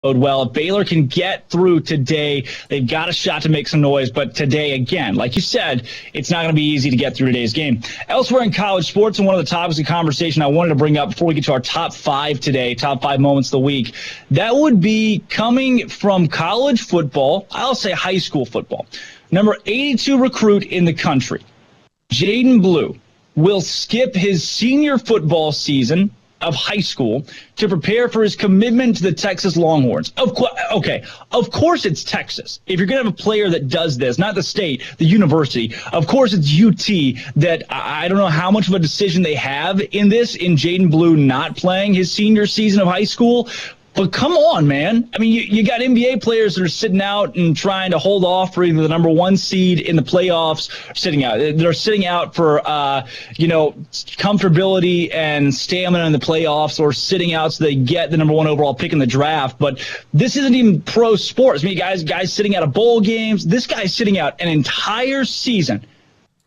Well, if Baylor can get through today, they've got a shot to make some noise. But today, again, like you said, it's not going to be easy to get through today's game. Elsewhere in college sports, and one of the topics of conversation I wanted to bring up before we get to our top five today, top five moments of the week, that would be coming from college football. I'll say high school football. Number 82 recruit in the country, J.D. Blue, will skip his senior football season of high school to prepare for his commitment to the Texas Longhorns. Of course it's Texas. If you're going to have a player that does this, not the state, the university, of course it's UT that I don't know how much of a decision they have in this, in J.D. Blue not playing his senior season of high school. But come on, man. I mean, you got NBA players that are sitting out and trying to hold off for either the number one seed in the playoffs, They're sitting out for, comfortability and stamina in the playoffs, or sitting out so they get the number one overall pick in the draft. But this isn't even pro sports. I mean, guys sitting out of bowl games. This guy's sitting out an entire season,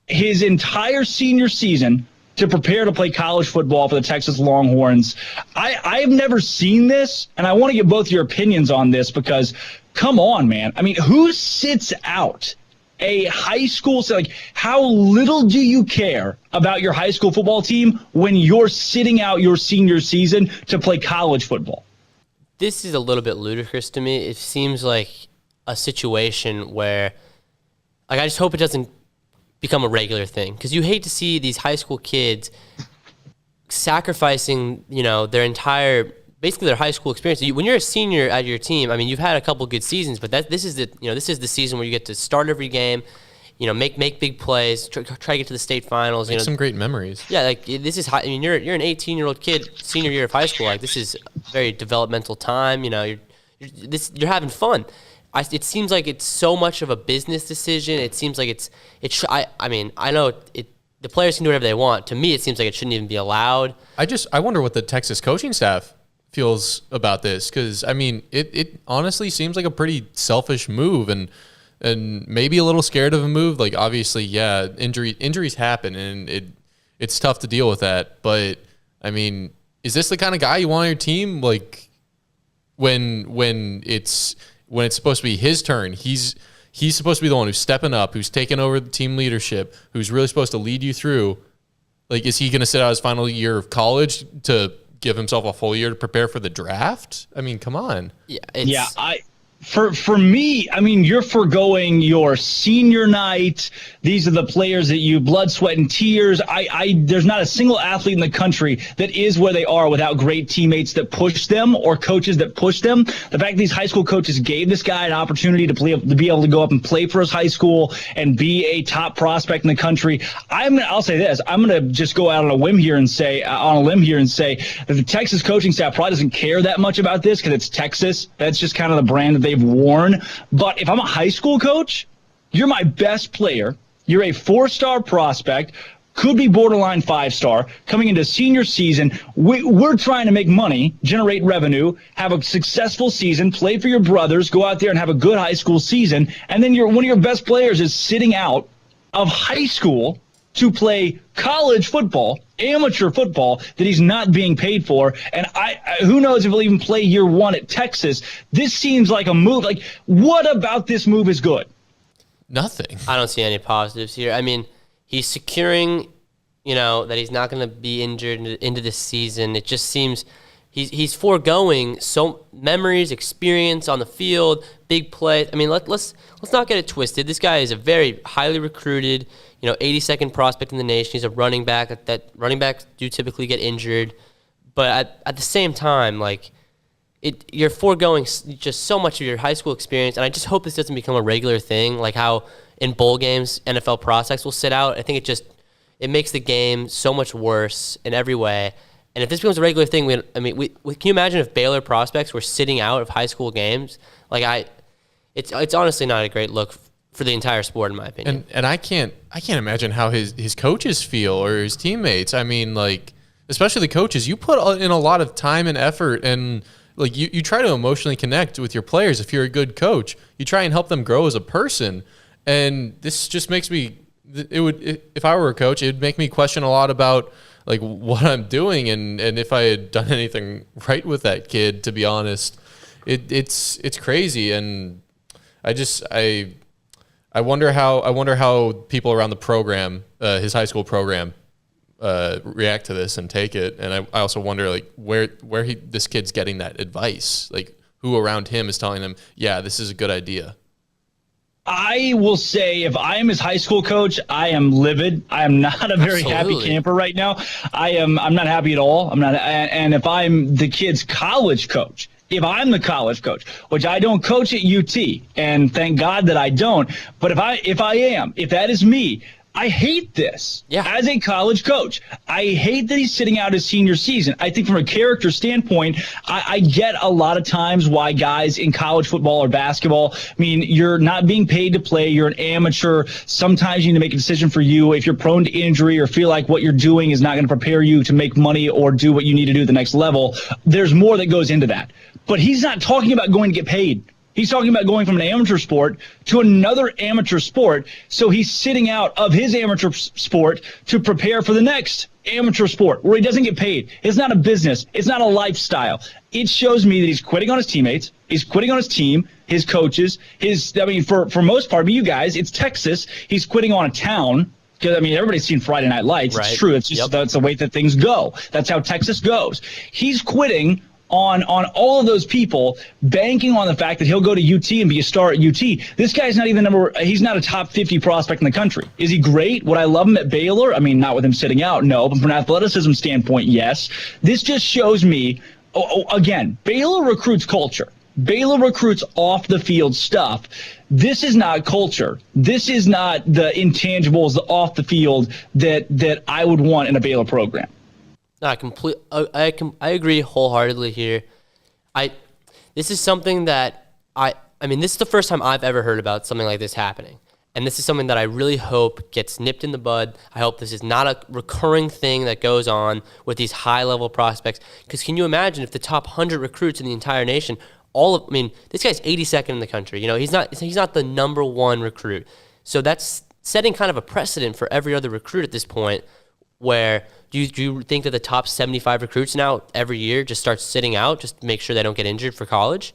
his entire senior season, to prepare to play college football for the Texas Longhorns. I've never seen this, and I want to get both your opinions on this because, come on, man. I mean, who sits out a high school? Like, how little do you care about your high school football team when you're sitting out your senior season to play college football? This is a little bit ludicrous to me. It seems like a situation where, like, I just hope it doesn't become a regular thing, because you hate to see these high school kids sacrificing, their entire, basically their high school experience. When you're a senior at your team, I mean, you've had a couple good seasons, but this is the season where you get to start every game, make big plays, try to get to the state finals. Make some great memories. Yeah, like this is high. I mean, you're an 18-year-old kid, senior year of high school. Like, this is a very developmental time. You're having fun. It seems like it's so much of a business decision. It seems like I know the players can do whatever they want. To me, it seems like it shouldn't even be allowed. I wonder what the Texas coaching staff feels about this, because I mean, it honestly seems like a pretty selfish move, and maybe a little scared of a move. Like, obviously, yeah, injuries happen, and it's tough to deal with that. But I mean, is this the kind of guy you want on your team? Like, when it's supposed to be his turn, he's supposed to be the one who's stepping up, who's taking over the team leadership, who's really supposed to lead you through. Like, is he going to sit out his final year of college to give himself a full year to prepare for the draft? I mean, come on. Yeah. For me, I mean, you're foregoing your senior night. These are the players that you blood, sweat, and tears. There's not a single athlete in the country that is where they are without great teammates that push them or coaches that push them. The fact these high school coaches gave this guy an opportunity to be able to go up and play for his high school and be a top prospect in the country. I'll say this. I'm going to just go out on a limb here and say that the Texas coaching staff probably doesn't care that much about this because it's Texas. That's just kind of the brand that they've worn. But if I'm a high school coach, you're my best player. You're a 4-star prospect, could be borderline 5-star, coming into senior season. We're trying to make money, generate revenue, have a successful season, play for your brothers, go out there and have a good high school season. And then one of your best players is sitting out of high school to play college football, amateur football, that he's not being paid for. And who knows if he'll even play year one at Texas. This seems like a move. Like, what about this move is good? Nothing. I don't see any positives here. I mean, he's securing, that he's not going to be injured into this season. It just seems he's foregoing so memories, experience on the field, big play. I mean, let's not get it twisted. This guy is a very highly recruited, 82nd prospect in the nation. He's a running back. That running backs do typically get injured, but at the same time, like, you're foregoing just so much of your high school experience. And I just hope this doesn't become a regular thing, like how in bowl games NFL prospects will sit out. I think it makes the game so much worse in every way. And if this becomes a regular thing, can you imagine if Baylor prospects were sitting out of high school games? Like, it's honestly not a great look for the entire sport, in my opinion. And I can't imagine how his coaches feel, or his teammates. I mean, like, especially the coaches, you put in a lot of time and effort, and like you try to emotionally connect with your players. If you're a good coach, you try and help them grow as a person. And this just makes me, if I were a coach, it would make me question a lot about like what I'm doing and if I had done anything right with that kid, to be honest. it's crazy, and I wonder how people around the program, his high school program, react to this and take it. And I also wonder like where this kid's getting that advice, like who around him is telling him, yeah, this is a good idea. I will say, if I am his high school coach, I am livid. I am not a very happy camper right now. I'm not happy at all. I'm not. And if I'm the kid's college coach, if I'm the college coach, which I don't coach at UT, and thank God that I don't, but if that is me, I hate this. Yeah. As a college coach, I hate that he's sitting out his senior season. I think from a character standpoint, I get a lot of times why guys in college football or basketball, I mean, you're not being paid to play. You're an amateur. Sometimes you need to make a decision for you. If you're prone to injury or feel like what you're doing is not going to prepare you to make money or do what you need to do at the next level, there's more that goes into that. But he's not talking about going to get paid. He's talking about going from an amateur sport to another amateur sport. So he's sitting out of his amateur sport to prepare for the next amateur sport where he doesn't get paid. It's not a business. It's not a lifestyle. It shows me that he's quitting on his teammates. He's quitting on his team, his coaches, for most part, you guys, it's Texas. He's quitting on a town. Because, everybody's seen Friday Night Lights. Right. It's true. It's just that's the way that things go. That's how Texas goes. He's quitting on all of those people, banking on the fact that he'll go to UT and be a star at UT. This guy's not even he's not a top 50 prospect in the country. Is he great? Would I love him at Baylor? Not with him sitting out, no. But from an athleticism standpoint, yes. This just shows me, again, Baylor recruits culture. Baylor recruits off the field stuff. This is not culture. This is not the intangibles, the off the field that I would want in a Baylor program. No, I agree wholeheartedly here. This is something that this is the first time I've ever heard about something like this happening. And this is something that I really hope gets nipped in the bud. I hope this is not a recurring thing that goes on with these high-level prospects. Because can you imagine if the top 100 recruits in the entire nation, this guy's 82nd in the country. He's not the number one recruit. So that's setting kind of a precedent for every other recruit at this point, where do you think that the top 75 recruits now every year just start sitting out just to make sure they don't get injured for college?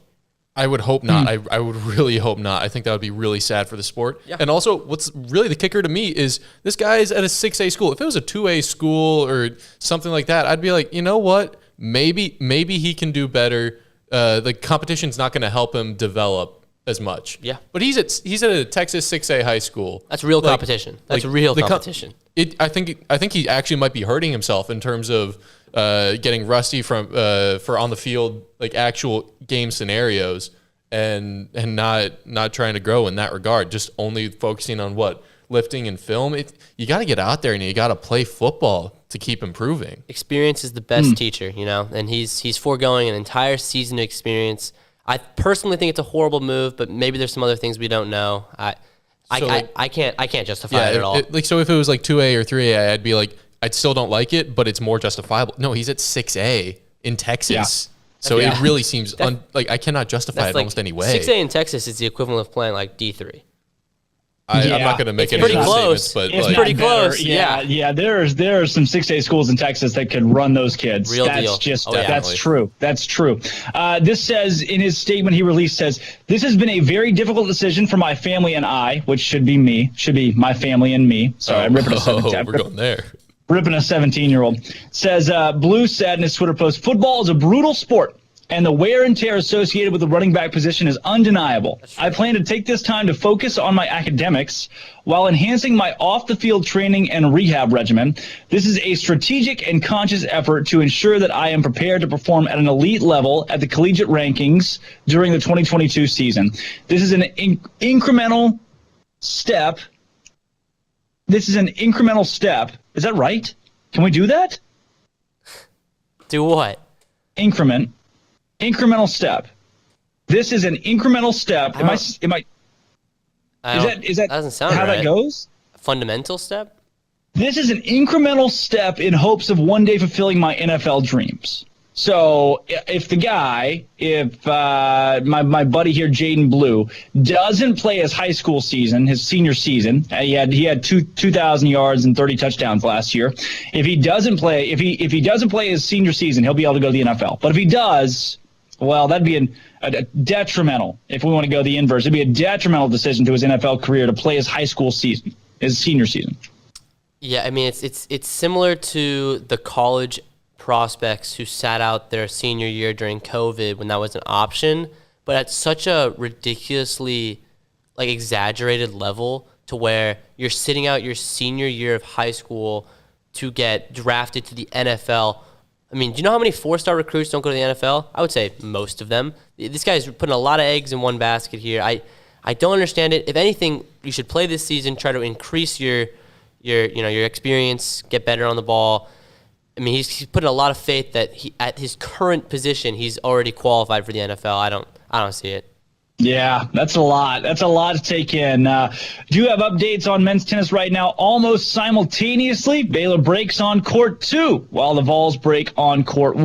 I would hope not. I would really hope not. I think that would be really sad for the sport. Yeah. And also, what's really the kicker to me is this guy's at a 6A school. If it was a 2A school or something like that, I'd be like, you know what? Maybe he can do better. The competition's not going to help him develop as much. Yeah. But he's at a Texas 6A high school. That's real competition. That's real competition. I think he actually might be hurting himself in terms of getting rusty for on the field, like actual game scenarios, and not trying to grow in that regard. Just only focusing on lifting and film. You got to get out there and you got to play football to keep improving. Experience is the best teacher, and he's foregoing an entire season of experience. I personally think it's a horrible move, but maybe there's some other things we don't know. I can't justify it at all. So if it was like 2A or 3A, I'd be like, I still don't like it, but it's more justifiable. No, he's at 6A in Texas. Yeah. So it really seems I cannot justify it almost any way. 6A in Texas is the equivalent of playing like D3. I'm not going to make any statements, but it's pretty close. Yeah. There are some 6A schools in Texas that could run those kids. Real That's deal. That's true. That's true. This says in his statement he released, this has been a very difficult decision for my family and I, which should be my family and me. Sorry, I'm ripping a 17. We're going there. Ripping a 17-year-old. Says Blue said in his Twitter post, football is a brutal sport, and the wear and tear associated with the running back position is undeniable. I plan to take this time to focus on my academics while enhancing my off-the-field training and rehab regimen. This is a strategic and conscious effort to ensure that I am prepared to perform at an elite level at the collegiate rankings during the 2022 season. This is an incremental step. This is an incremental step. Is that right? Can we do that? Do what? Incremental step. This is an incremental step. Is that doesn't sound how right. that goes? A fundamental step? This is an incremental step in hopes of one day fulfilling my NFL dreams. So if my buddy here, Jaden Blue, doesn't play his high school season, his senior season, he had 2,000 yards and 30 touchdowns last year. If he doesn't play his senior season, he'll be able to go to the NFL. But if he does, well, that'd be detrimental, if we want to go the inverse. It'd be a detrimental decision to his NFL career to play his high school season, his senior season. Yeah, I mean, it's similar to the college prospects who sat out their senior year during COVID when that was an option, but at such a ridiculously exaggerated level to where you're sitting out your senior year of high school to get drafted to the NFL. I mean, do you know how many 4-star recruits don't go to the NFL? I would say most of them. This guy's putting a lot of eggs in one basket here. I don't understand it. If anything, you should play this season, try to increase your experience, get better on the ball. I mean, he's putting a lot of faith that at his current position, he's already qualified for the NFL. I don't see it. Yeah, that's a lot. That's a lot to take in. Do you have updates on men's tennis right now? Almost simultaneously, Baylor breaks on court 2 while the Vols break on court 1.